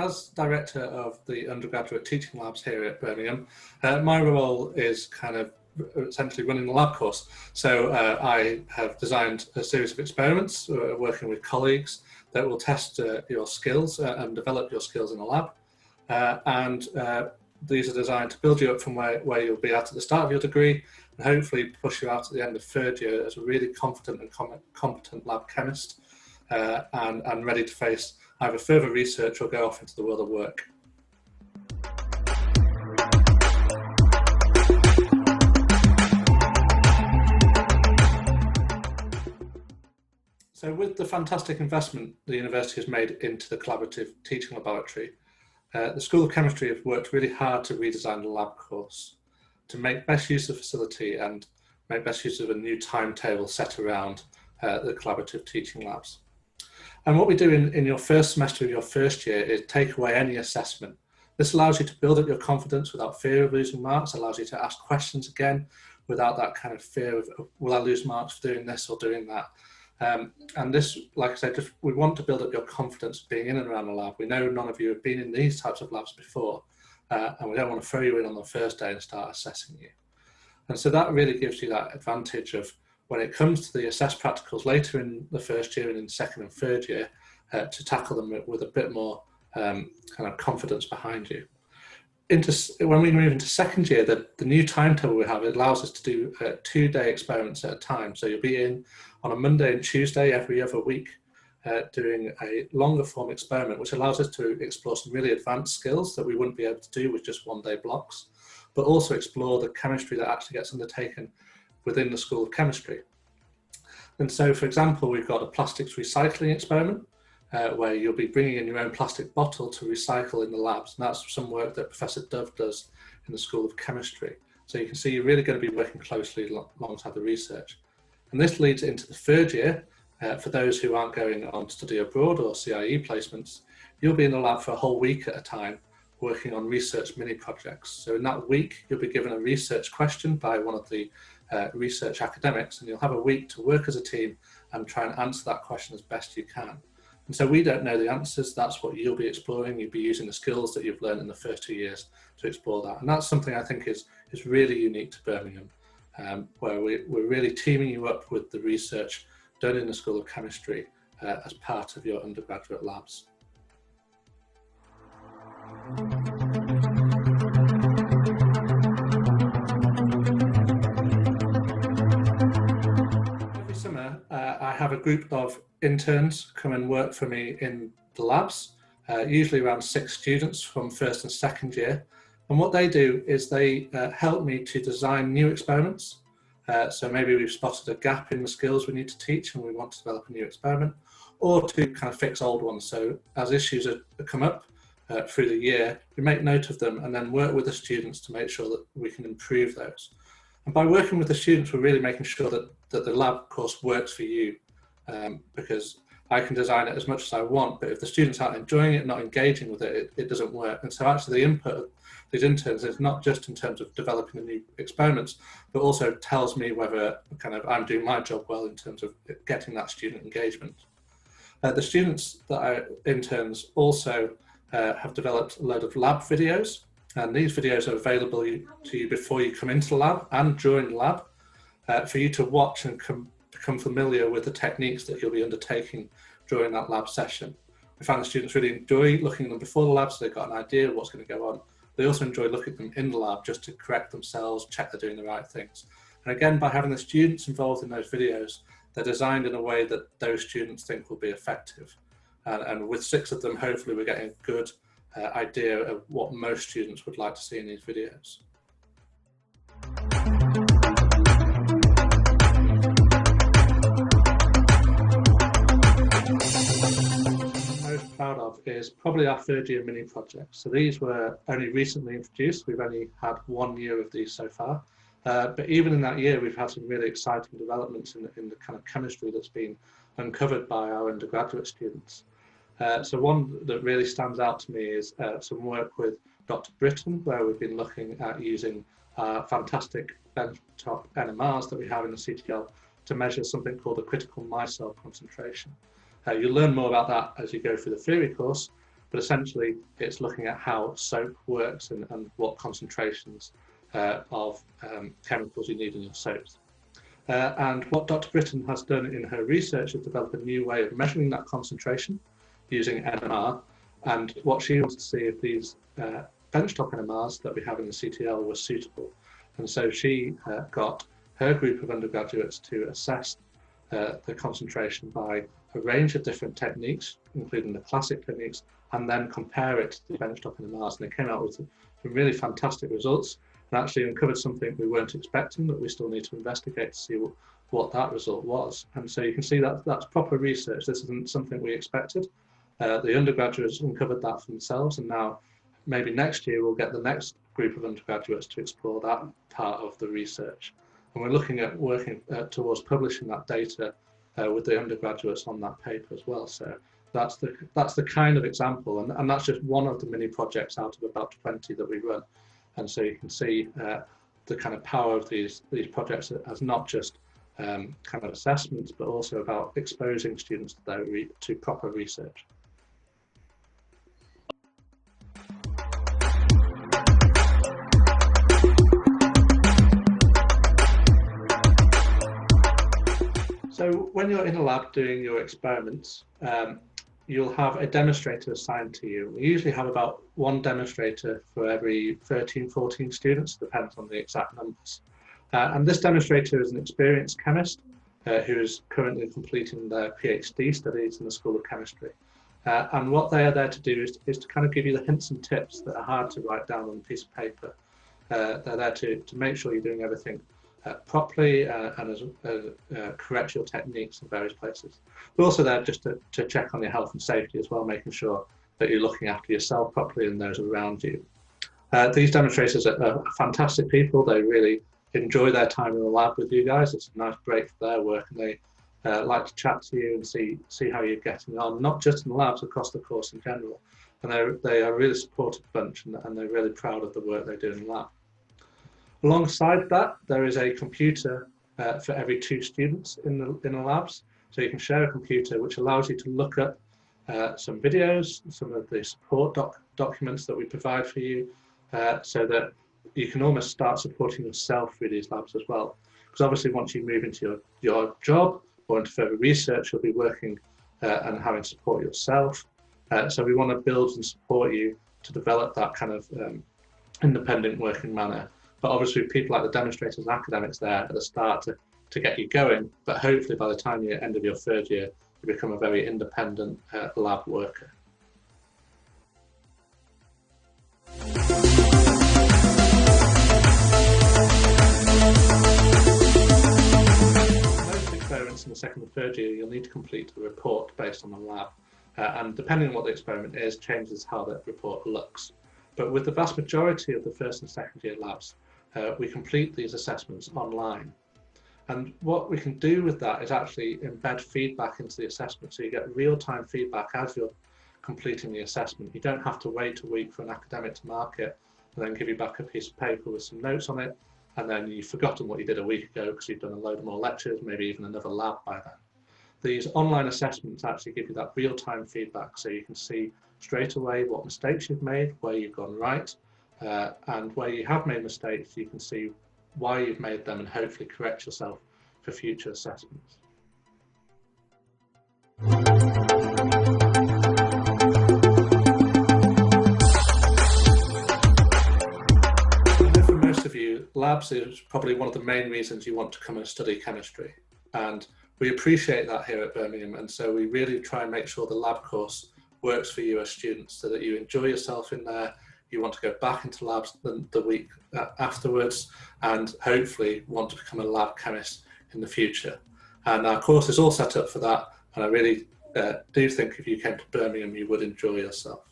as Director of the Undergraduate Teaching Labs here at Birmingham, my role is kind of essentially running the lab course. So I have designed a series of experiments working with colleagues that will test your skills and develop your skills in a lab. These are designed to build you up from where you'll be at the start of your degree and hopefully push you out at the end of third year as a really confident and competent lab chemist and ready to face either further research or go off into the world of work. So with the fantastic investment the university has made into the collaborative teaching laboratory, the School of Chemistry have worked really hard to redesign the lab course to make best use of the facility and make best use of a new timetable set around the collaborative teaching labs. And what we do in your first semester of your first year is take away any assessment. This allows you to build up your confidence without fear of losing marks, allows you to ask questions again without that kind of fear of, will I lose marks for doing this or doing that? And this, like I said, we want to build up your confidence being in and around the lab. We know none of you have been in these types of labs before, and we don't want to throw you in on the first day and start assessing you. And so that really gives you that advantage of when it comes to the assessed practicals later in the first year and in second and third year, to tackle them with a bit more kind of confidence behind you. When we move into second year, the new timetable we have, it allows us to do 2-day experiments at a time. So you'll be in on a Monday and Tuesday every other week doing a longer form experiment, which allows us to explore some really advanced skills that we wouldn't be able to do with just 1-day blocks, but also explore the chemistry that actually gets undertaken within the School of Chemistry. And so, for example, we've got a plastics recycling experiment where you'll be bringing in your own plastic bottle to recycle in the labs. And that's some work that Professor Dove does in the School of Chemistry. So you can see you're really going to be working closely alongside the research. And this leads into the third year. For those who aren't going on to study abroad or CIE placements, you'll be in the lab for a whole week at a time working on research mini projects. So in that week, you'll be given a research question by one of the research academics, and you'll have a week to work as a team and try and answer that question as best you can. And so we don't know the answers, that's what you'll be exploring. You'll be using the skills that you've learned in the first 2 years to explore that. And that's something I think is really unique to Birmingham, where we're really teaming you up with the research done in the School of Chemistry as part of your undergraduate labs. Every summer, I have a group of interns come and work for me in the labs, usually around 6 students from first and second year. And what they do is they help me to design new experiments. So maybe we've spotted a gap in the skills we need to teach and we want to develop a new experiment, or to kind of fix old ones. So as issues come up through the year, we make note of them and then work with the students to make sure that we can improve those. And by working with the students, we're really making sure that the lab course works for you, because I can design it as much as I want, but if the students aren't enjoying it, not engaging with it, it doesn't work. And so actually the input of these interns is not just in terms of developing the new experiments, but also tells me whether kind of I'm doing my job well in terms of getting that student engagement. The students that are interns also have developed a load of lab videos, and these videos are available to you before you come into the lab and during the lab for you to watch and become familiar with the techniques that you'll be undertaking during that lab session. We found the students really enjoy looking at them before the lab, so they've got an idea of what's going to go on. They also enjoy looking at them in the lab just to correct themselves, check they're doing the right things. And again, by having the students involved in those videos, they're designed in a way that those students think will be effective. And with 6 of them, hopefully we're getting a good idea of what most students would like to see in these videos. Most proud of is probably our third year mini project. So these were only recently introduced. We've only had 1 year of these so far. But even in that year, we've had some really exciting developments in the kind of chemistry that's been uncovered by our undergraduate students. So one that really stands out to me is some work with Dr. Britton, where we've been looking at using fantastic benchtop NMRs that we have in the CTL to measure something called the critical micelle concentration. You'll learn more about that as you go through the theory course, but essentially it's looking at how soap works and what concentrations of chemicals you need in your soaps. And what Dr. Britton has done in her research is develop a new way of measuring that concentration using NMR. And what she wants to see if these benchtop NMRs that we have in the CTL were suitable. And so she got her group of undergraduates to assess the concentration by a range of different techniques, including the classic techniques, and then compare it to the benchtop NMRs. And they came out with some really fantastic results, and actually uncovered something we weren't expecting that we still need to investigate to see what that result was. And so you can see that that's proper research. This isn't something we expected. The undergraduates uncovered that for themselves, and now maybe next year we'll get the next group of undergraduates to explore that part of the research. And we're looking at working towards publishing that data with the undergraduates on that paper as well. So that's the kind of example, and that's just one of the mini projects out of about 20 that we run. And so you can see the kind of power of these projects as not just kind of assessments, but also about exposing students to proper research. So when you're in a lab doing your experiments, you'll have a demonstrator assigned to you. We usually have about one demonstrator for every 13, 14 students, depends on the exact numbers. And this demonstrator is an experienced chemist who is currently completing their PhD studies in the School of Chemistry. And what they are there to do is to kind of give you the hints and tips that are hard to write down on a piece of paper. They're there to make sure you're doing everything properly and correct your techniques in various places. We're also there just to check on your health and safety as well, making sure that you're looking after yourself properly and those around you. These demonstrators are fantastic people. They really enjoy their time in the lab with you guys. It's a nice break for their work, and they like to chat to you and see how you're getting on, not just in the labs, across the course in general. And they are a really supportive bunch, and they're really proud of the work they do in the lab. Alongside that, there is a computer for every 2 students in the labs. So you can share a computer, which allows you to look at some videos, some of the support documents that we provide for you, so that you can almost start supporting yourself through these labs as well. Because obviously once you move into your job or into further research, you'll be working and having to support yourself. So we want to build and support you to develop that kind of independent working manner. But obviously people like the demonstrators and academics there at the start to get you going, but hopefully by the time you're at the end of your 3rd year, you become a very independent lab worker. Most experiments in the 2nd and 3rd year, you'll need to complete a report based on the lab. And depending on what the experiment is, changes how that report looks. But with the vast majority of the 1st and 2nd year labs, we complete these assessments online. And what we can do with that is actually embed feedback into the assessment. So you get real-time feedback as you're completing the assessment. You don't have to wait a week for an academic to mark it and then give you back a piece of paper with some notes on it, and then you've forgotten what you did a week ago because you've done a load more lectures, maybe even another lab by then. These online assessments actually give you that real-time feedback, so you can see straight away what mistakes you've made, where you've gone right, and where you have made mistakes, you can see why you've made them and hopefully correct yourself for future assessments. For most of you, labs is probably one of the main reasons you want to come and study chemistry. And we appreciate that here at Birmingham, and so we really try and make sure the lab course works for you as students, so that you enjoy yourself in there, you want to go back into labs the week afterwards, and hopefully want to become a lab chemist in the future. And our course is all set up for that, and I really do think if you came to Birmingham you would enjoy yourself.